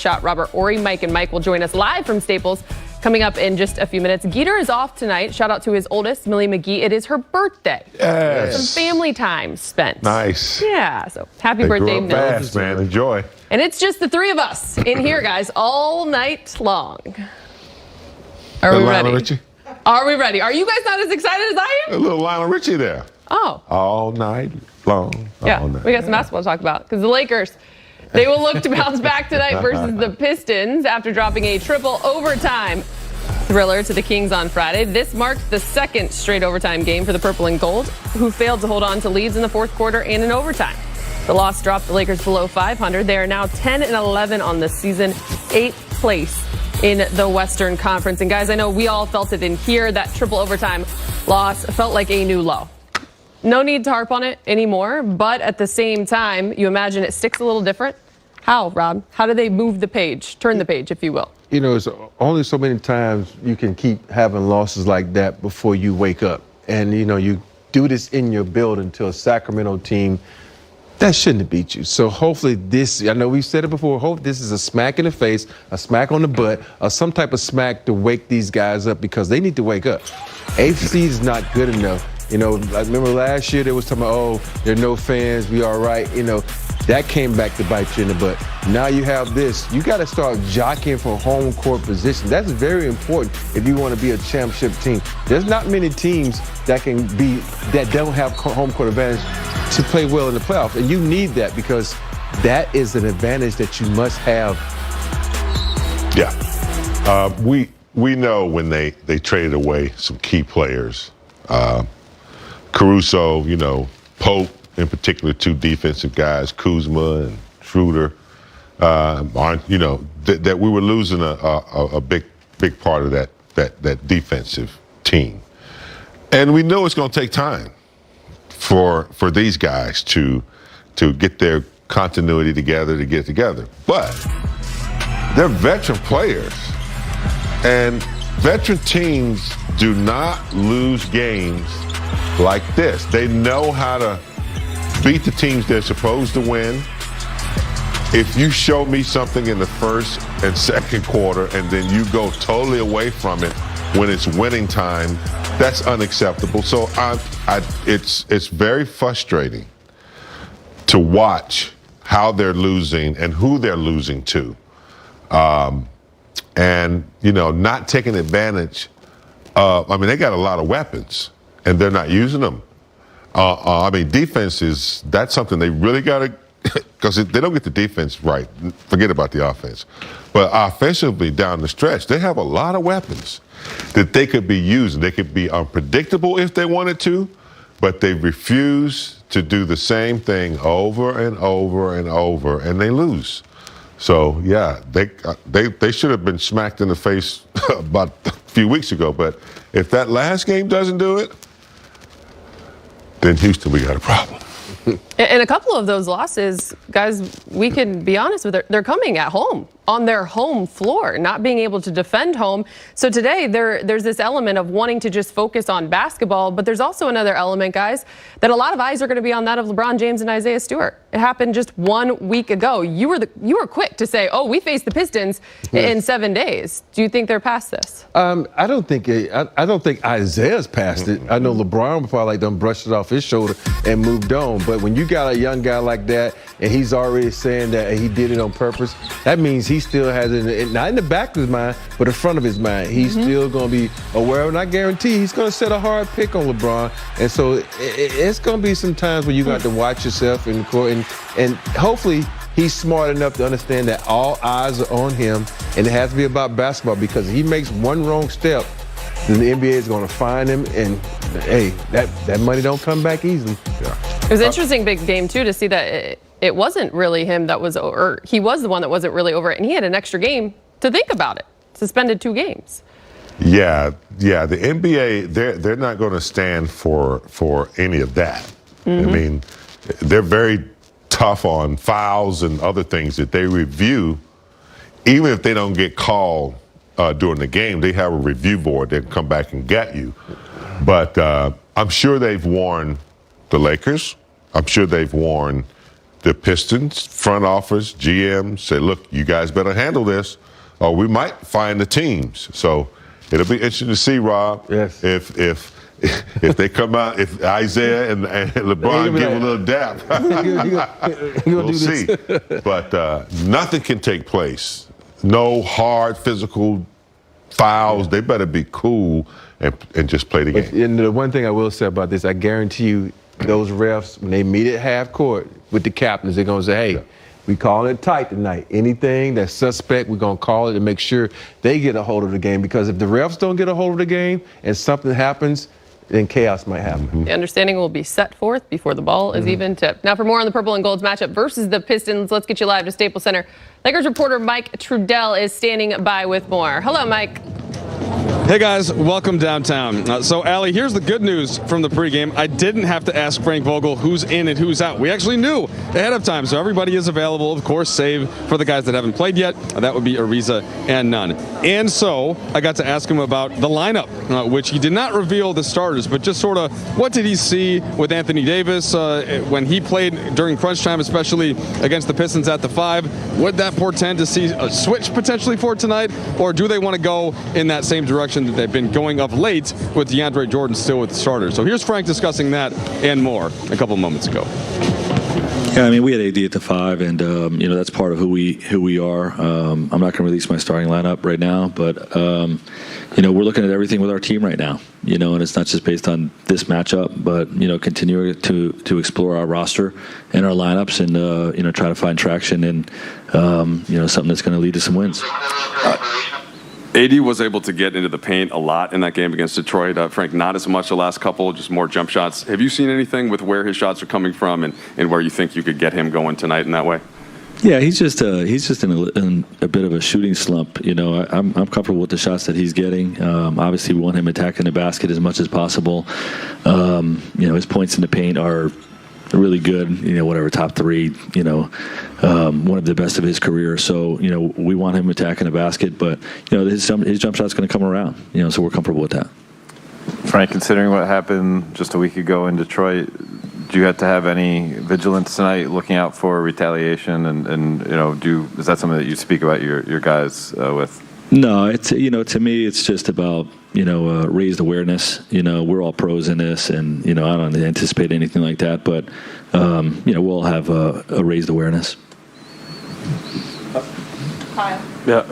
shot Robert Ory. Mike and Mike will join us live from Staples coming up in just a few minutes. Geeter is off tonight. Shout out to his oldest, Millie McGee. It is her birthday. Yes. Some family time spent. Nice. Yeah, so happy birthday, Millie. Fast, man. Enjoy. And it's just the three of us in here, guys, all night long. Are we ready? Richie? Are we ready? Are you guys not as excited as I am? A little Lionel Richie there. Oh. All night long. Yeah, all night. we got some basketball to talk about because the Lakers, they will look to bounce back tonight versus the Pistons after dropping a triple overtime thriller to the Kings on Friday. This marked the second straight overtime game for the Purple and Gold, who failed to hold on to leads in the fourth quarter and in overtime. The loss dropped the Lakers below 500. They are now 10-11 on the season, 8th place in the Western Conference. And guys, I know we all felt it in here. That triple overtime loss felt like a new low. No need to harp on it anymore, but at the same time, you imagine it sticks a little different. How, Rob? How do they move the page, turn the page, if you will? You know, it's only so many times you can keep having losses like that before you wake up. And, you know, you do this in your building to a Sacramento team that shouldn't have beat you. So hopefully this, I know we've said it before, hope this is a smack in the face, a smack on the butt, or some type of smack to wake these guys up because they need to wake up. 8th seed is not good enough. You know, I remember last year they was talking about, oh, there are no fans, we all right. You know, that came back to bite you in the butt. Now you have this. You got to start jockeying for home court position. That's very important if you want to be a championship team. There's not many teams that don't have home court advantage to play well in the playoffs. And you need that because that is an advantage that you must have. Yeah. We know when they traded away some key players. Caruso, you know, Pope, in particular, two defensive guys, Kuzma and Schroeder, you know, that we were losing a big part of that defensive team. And we know it's going to take time for these guys to get their continuity together, to get it together. But they're veteran players. And veteran teams do not lose games like this. They know how to beat the teams they're supposed to win. If you show me something in the first and second quarter and then you go totally away from it when it's winning time, that's unacceptable. So it's very frustrating to watch how they're losing and who they're losing to. And, you know, not taking advantage of, I mean, they got a lot of weapons and they're not using them. I mean, defense that's something they really got to, because they don't get the defense right. Forget about the offense. But offensively down the stretch, they have a lot of weapons that they could be using. They could be unpredictable if they wanted to, but they refuse to do the same thing over and over and over, and they lose. So, yeah, they should have been smacked in the face about a few weeks ago. But if that last game doesn't do it, then Houston, we got a problem. And a couple of those losses, guys, we can be honest with it, they're coming at home, on their home floor, not being able to defend home. So today there's this element of wanting to just focus on basketball, but there's also another element, guys, that a lot of eyes are going to be on that of LeBron James and Isaiah Stewart. It happened just 1 week ago. You were quick to say, oh, we faced the Pistons in 7 days. Do you think they're past this? I don't think Isaiah's past it. I know LeBron probably like done brushed it off his shoulder and moved on. But when you got a young guy like that and he's already saying that he did it on purpose, that means he still has it, not in the back of his mind, but in front of his mind. He's still going to be aware of it. And I guarantee he's going to set a hard pick on LeBron. And so it's going to be some times when you got to watch yourself in the court. And hopefully he's smart enough to understand that all eyes are on him and it has to be about basketball, because if he makes one wrong step, then the NBA is going to find him, and hey, that money don't come back easily. Yeah. It was an interesting big game too to see that it wasn't really him that was, or he was the one that wasn't really over it, and he had an extra game to think about it. Suspended 2 games. Yeah. The NBA, they're not going to stand for any of that. I mean, they're very tough on fouls and other things that they review. Even if they don't get called during the game, they have a review board that can come back and get you. But I'm sure they've warned the Lakers. I'm sure they've warned the Pistons front office, GM say, look, you guys better handle this, or we might find the teams. So it'll be interesting to see, Rob, yes. if they come out, if Isaiah and LeBron give a little dap, we'll see. But nothing can take place. No hard physical fouls. They better be cool and just play the game. And the one thing I will say about this, I guarantee you, those refs, when they meet at half court with the captains, they're going to say, hey, we calling it tight tonight. Anything that's suspect, we're going to call it and make sure they get a hold of the game. Because if the refs don't get a hold of the game and something happens, then chaos might happen. The understanding will be set forth before the ball is even tipped. Now for more on the Purple and Gold's matchup versus the Pistons, let's get you live to Staples Center. Lakers reporter Mike Trudell is standing by with more. Hello, Mike. Hey guys, welcome downtown. So Allie, here's the good news from the pregame. I didn't have to ask Frank Vogel who's in and who's out. We actually knew ahead of time, so everybody is available, of course, save for the guys that haven't played yet. That would be Ariza and Nunn. And so I got to ask him about the lineup, which he did not reveal the starters, but just sort of what did he see with Anthony Davis when he played during crunch time, especially against the Pistons at the 5. Would that portend to see a switch potentially for tonight, or do they want to go in that same direction that they've been going of late with DeAndre Jordan still with the starters? So here's Frank discussing that and more a couple moments ago. Yeah, I mean, we had AD at the 5, and that's part of who we are. I'm not going to release my starting lineup right now, but we're looking at everything with our team right now. And it's not just based on this matchup, but continuing to explore our roster and our lineups, and try to find traction and something that's going to lead to some wins. AD was able to get into the paint a lot in that game against Detroit. Frank, not as much the last couple, just more jump shots. Have you seen anything with where his shots are coming from and where you think you could get him going tonight in that way? Yeah, he's just in a bit of a shooting slump. I'm comfortable with the shots that he's getting. Obviously, we want him attacking the basket as much as possible. His points in the paint are really good, top 3, one of the best of his career. So, we want him attacking the basket, but, his jump shot's going to come around, so we're comfortable with that. Frank, considering what happened just a week ago in Detroit, do you have to have any vigilance tonight looking out for retaliation and is that something that you speak about your guys with? No, it's to me it's just about raised awareness. We're all pros in this, and I don't anticipate anything like that, but we'll have a raised awareness. Hi. Yeah.